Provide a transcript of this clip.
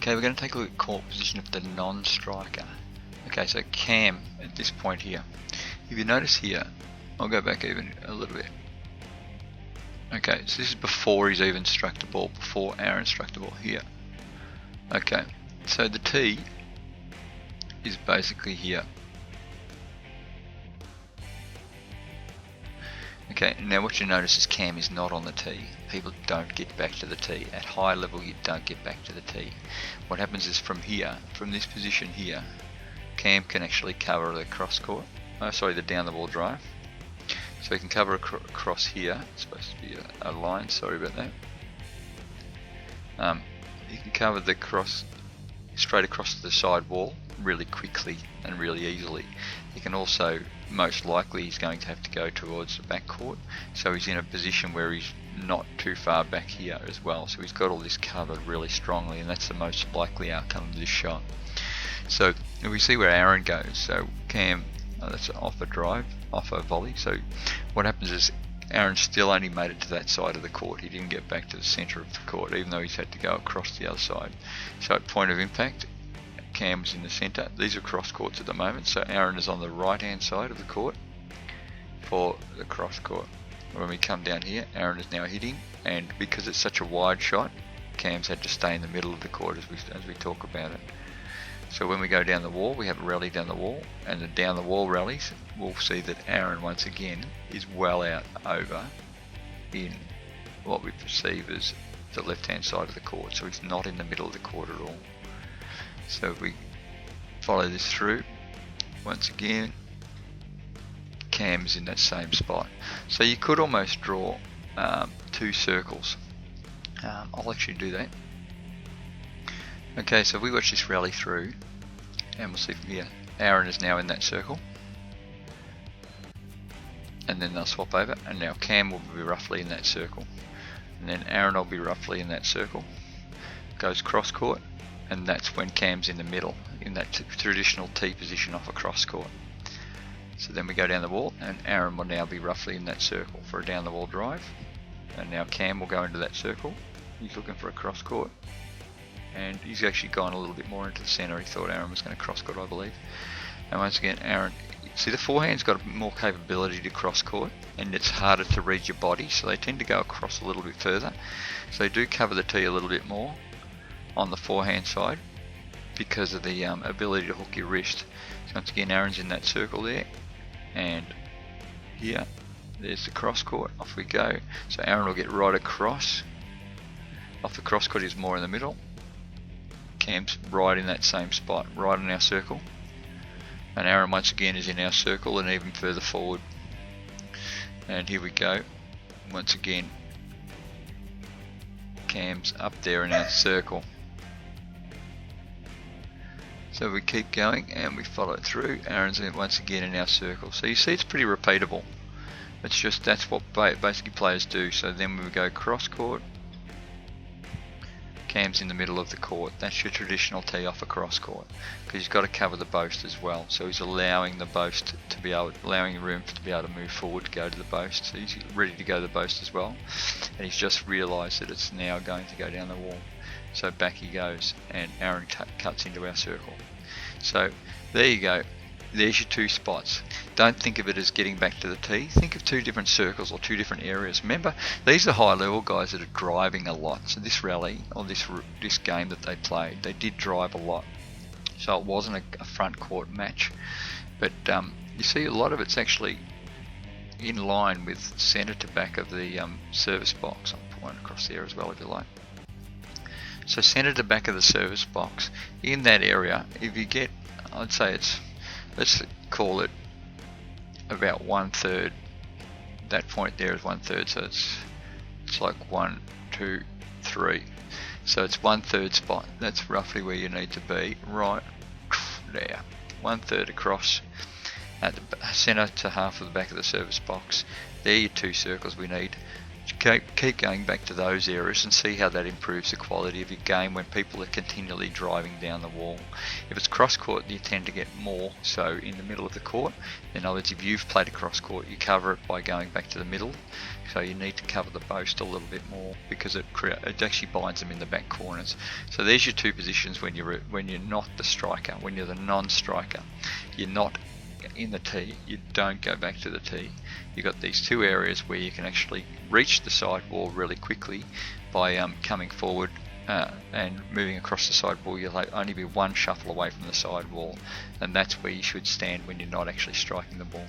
Okay, we're going to take a look at court position of the non-striker. Okay, so Cam at this point here. If you notice here, I'll go back even a little bit. Okay, so this is before he's even struck the ball, before Aaron struck the ball here. Okay, so the tee is basically here. Okay, now what you notice is Cam is not on the tee. People don't get back to the tee. At high level you don't get back to the tee. What happens is from here, from this position here, Cam can actually cover the cross court, the down the ball drive. So he can cover across here. It's supposed to be a line, sorry about that. You can cover the cross straight across to the side wall really quickly and really easily. You can also, most likely he's going to have to go towards the back court, so he's in a position where he's not too far back here as well, so he's got all this covered really strongly, and that's the most likely outcome of this shot. So we see where Aaron goes. So Cam, that's off a drive, off a volley. So what happens is Aaron still only made it to that side of the court. He didn't get back to the centre of the court, even though he's had to go across the other side. So at point of impact, Cam was in the centre. These are cross courts at the moment, so Aaron is on the right hand side of the court for the cross court. When we come down here, Aaron is now hitting, and because it's such a wide shot, Cam's had to stay in the middle of the court as we talk about it. So when we go down the wall, we have a rally down the wall, and the down the wall rallies, we'll see that Aaron once again is well out over in what we perceive as the left hand side of the court, so he's not in the middle of the court at all. So if we follow this through, once again, Cam's in that same spot. So you could almost draw two circles. I'll actually do that. Okay, so if we watch this rally through, and we'll see from here, Aaron is now in that circle. And then they'll swap over, and now Cam will be roughly in that circle. And then Aaron will be roughly in that circle. Goes cross court, and that's when Cam's in the middle, in that traditional T position off a cross court. So then we go down the wall, and Aaron will now be roughly in that circle for a down the wall drive. And now Cam will go into that circle. He's looking for a cross court, and he's actually gone a little bit more into the centre. He thought Aaron was going to cross court, I believe. And once again, Aaron, see the forehand's got more capability to cross court, and it's harder to read your body, so they tend to go across a little bit further. So they do cover the tee a little bit more on the forehand side because of the ability to hook your wrist. So once again, Aaron's in that circle there, and here, there's the cross court. Off we go. So Aaron will get right across. Off the cross court is more in the middle. Cam's right in that same spot, right in our circle. And Aaron once again is in our circle and even further forward. And here we go. Once again, Cam's up there in our circle. So we keep going and we follow it through. Aaron's once again in our circle. So you see it's pretty repeatable. It's just that's what basically players do. So then when we go cross court, Cam's in the middle of the court. That's your traditional tee off a cross court, because he's got to cover the post as well. So he's allowing the post to be able, allowing room to be able to move forward to go to the post. So he's ready to go to the post as well, and he's just realised that it's now going to go down the wall. So back he goes, and Aaron cuts into our circle. So there you go. There's your two spots. Don't think of it as getting back to the tee. Think of two different circles or two different areas. Remember, these are high level guys that are driving a lot. So this rally, or this game that they played, they did drive a lot. So it wasn't a front court match. But you see a lot of it's actually in line with centre to back of the service box. I'll put one across there as well if you like. So centre to back of the service box. In that area, if you get, I'd say it's, let's call it about 1/3. That point there is 1/3, so it's like 1, 2, 3. So it's 1/3 spot. That's roughly where you need to be, right there. 1/3 across at the centre to half of the back of the service box. There are your two circles we need. keep going back to those areas and see how that improves the quality of your game when people are continually driving down the wall. If it's cross court, you tend to get more so in the middle of the court. In other words, if you've played a cross court, you cover it by going back to the middle. So you need to cover the post a little bit more because it actually binds them in the back corners. So there's your two positions when you're not the striker, when you're the non-striker. You're not in the tee, you don't go back to the tee. You've got these two areas where you can actually reach the side wall really quickly by coming forward and moving across the side wall. You'll only be one shuffle away from the side wall, and that's where you should stand when you're not actually striking the ball.